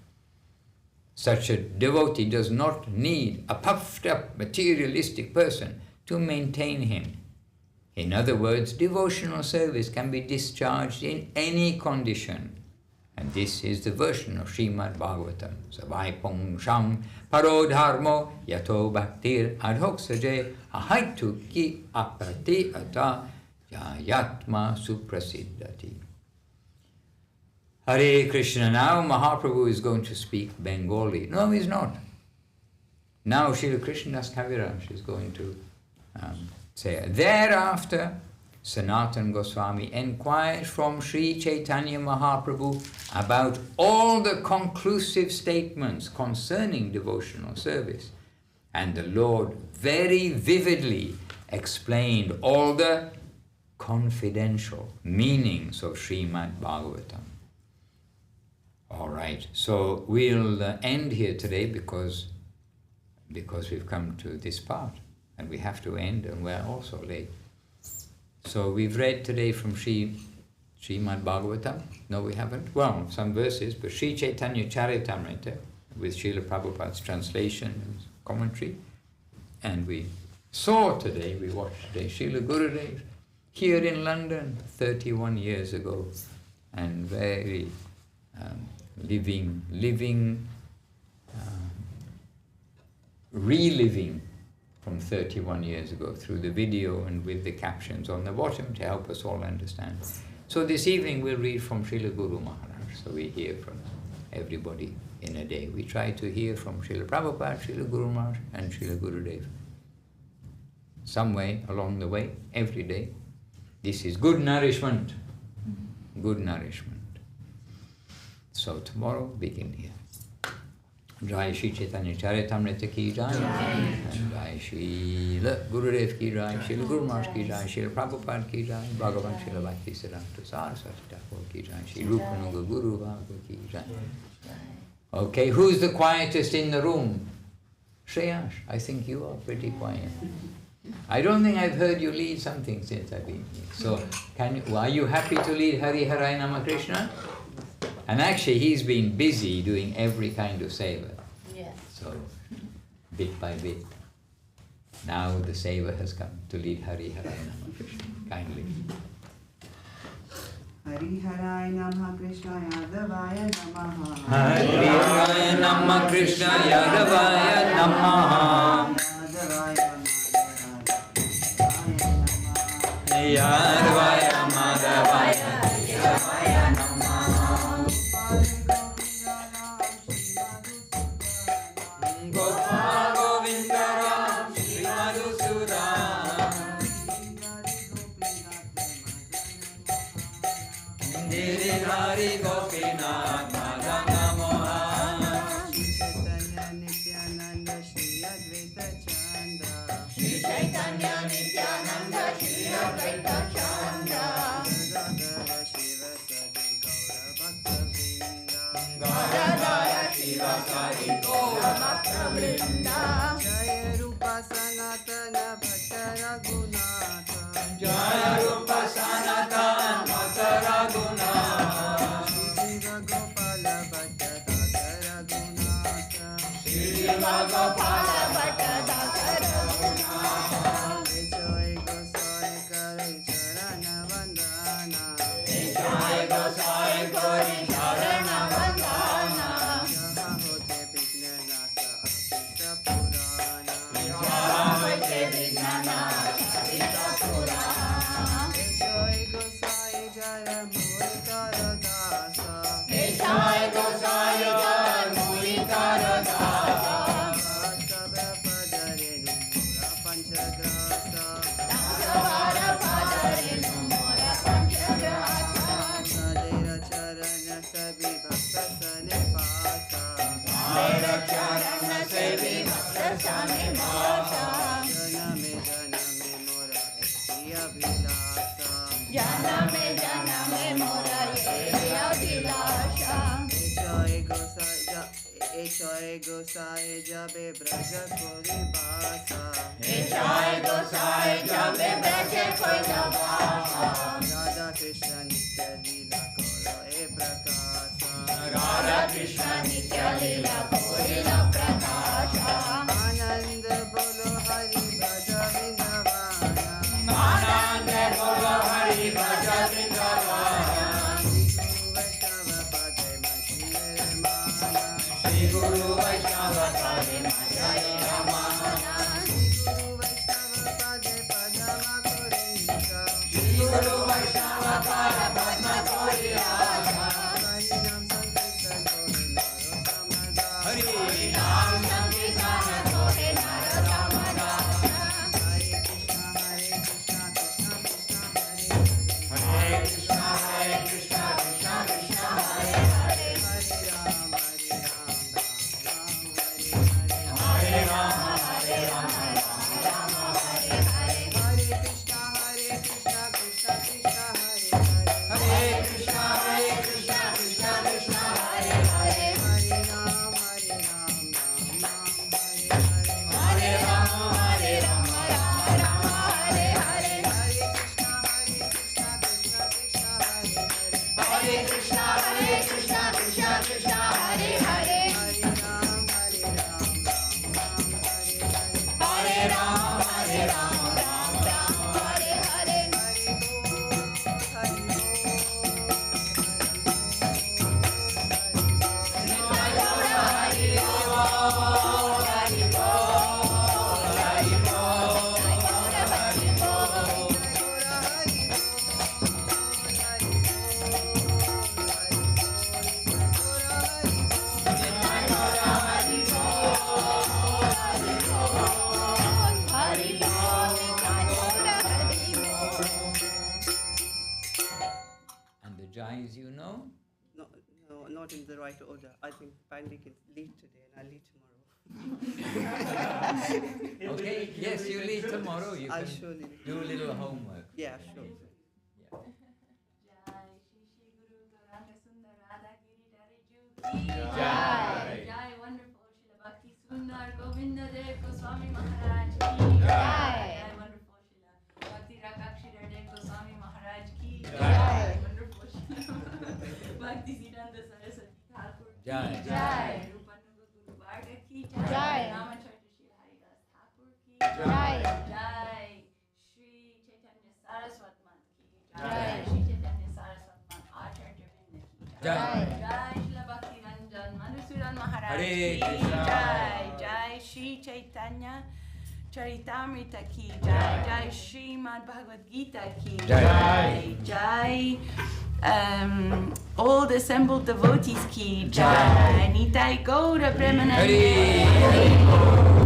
Such a devotee does not need a puffed up materialistic person to maintain him. In other words, devotional service can be discharged in any condition. And this is the version of Srimad Bhagavatam. Savai pong sham parodharmo yato bhaktir adhoksaje ahaitu ki apati ata yatma suprasiddhati. Hare Krishna. Now Mahaprabhu is going to speak Bengali. No, he's not. Now Srila Krishnadas Kaviraj is going to say. Thereafter, Sanatana Goswami inquired from Sri Chaitanya Mahaprabhu about all the conclusive statements concerning devotional service. And the Lord very vividly explained all the confidential meanings of Srimad Bhagavatam. All right, so we'll end here today because we've come to this part and we have to end and we're also late. So we've read today from Srimad Bhagavatam. No, we haven't. Well, some verses, but Sri Chaitanya Charitamrita with Srila Prabhupada's translation and commentary. And we watched today Srila Gurudev here in London 31 years ago, and very reliving from 31 years ago through the video and with the captions on the bottom to help us all understand. So this evening we'll read from Srila Guru Maharaj, so we hear from everybody in a day. We try to hear from Srila Prabhupada, Srila Guru Maharaj and Srila Gurudev. Some way along the way, every day. This is good nourishment. Good nourishment. So tomorrow, begin here. Jai Shri Chaitanya Charitamrita ki jai, and Jai Shri Gurudev ki jai, Shri Guru Maharaj ki jai, Shri Prabhupada ki jai, Bhagavan Shri Bhakti Siddhanta Saraswati Thakur ki jai, Shri Rupanuga Guru Bhagavad ki jai. Okay, who's the quietest in the room? Shreyash, I think you are pretty quiet. I don't think I've heard you lead something since I've been here. So, are you happy to lead Hari Harai Nama Krishna? And actually, he's been busy doing every kind of seva. Yes. So, bit by bit. Now the seva has come to lead Hari Harai Nama Krishna. Kindly. Hari Harai Nama Krishna Yadavaya Namaha. Hari Harai Nama Krishna Yadavaya Namaha. Yadavaya Madhavaya Yadavaya Namaha. Gopal Govindaram Shri Madhusudan Giridhari Gopinath Madana Mohan Chaitanya Nityananda Shri Advaita Chanda Shri Chaitanya Nityananda Shri Advaita Chanda Gadadara Shiva Sadi Gaura Bhakta Vrinda Gadadara Shiva Sari Gaura Bhakta Vrinda Jaya Rupa Sanatana Bhatta Raghunatha Jaya Rupa Sanatana Bhatta Raghunatha Shri Gopala Bhatta Dasa Raghunatha Shri Gopala Bhatta Dasa Raghunatha Joy Gosai Karai Charana Vandana Jai Gosai Gauri Charana Vandana Jaha Hote Vignanasa Apita Purana Jai Vignana Sarita Purana Joy Gosai Jara Murikara Dasa Jai Gosai Jai Murikara Dasa Sabha Padare Numura Panchagrasa Dasavara Padare Numura Panchagrasa Sadera Charana Sabi Bhakta Sane Pasa Mera Charana Sevi Bhakta Sane Masa Janame Mora Esi Abhilasa Janame Mora Ye Abhilasha Jai Gosai Jabe Braja Kori Basa Jai Gosai Jabe Braja Kori Basa Radha Krishna Nitya Lila Kora E Prakasa Radha Krishna नित्य लीला कोरिला प्रकाशा आनंद बोलो हरि भज वृंदावन आनंद बोलो हरि भज वृंदावन श्री गुरु वैष्णव पद मजय रमाना श्री गुरु वैष्णव पाद पद्म कोरियासा हरि नाम संकीर्तन कोरे नरोत्तम दास हरे कृष्णा कृष्णा कृष्णा हरे हरे हरे राम हरे राम राम राम हरे हरे हरे कृष्णा कृष्णा कृष्णा हरे कृष्णा कृष्णा कृष्णा हरे हरे हरे राम राम राम हरे राम राम राम हरे हरे हरे कृष्णा कृष्णा कृष्णा कृष्णा हरे हरे कृष्णा कृष्णा कृष्णा हरे हरे हरे राम हरे Ram Ram Ram Hare Hare Hare And the jais you know? No, not in the right order. I think Pandit can lead today and I'll lead tomorrow. Okay, yes, you leave tomorrow. You I'll can surely lead. do a little homework. Yeah, sure. Yeah. Jai. Jai, wonderful Srila Bhakti Sundar Govinda Dev Goswami Maharaj ki Jai. Wonderful Srila Bhakti Rakakshira Dev Goswami Maharaj ki Jai. Wonderful Srila Bhakti Siddhanta Saraswati Thakur ki Jai. Jai. Rupanuga Guru Varga ki Jai. Ramacharya Srila Haridas Thakur ki Jai. Jai. Shri Chaitanya Saraswat Mat ki Jai. Shri Chaitanya Saraswat Mat Acharya Vrinda ki Jai. Jai Srila Bhakti Ranjan Madhusudan Maharaj Hare ki Krishna. Jai. Jai Shri Chaitanya Charitamrita ki Jai. Jai Srimad Bhagavad Gita ki Jai. Jai. All the assembled devotees ki Jai. Jai. Nitai Gaura Premanande. Hare.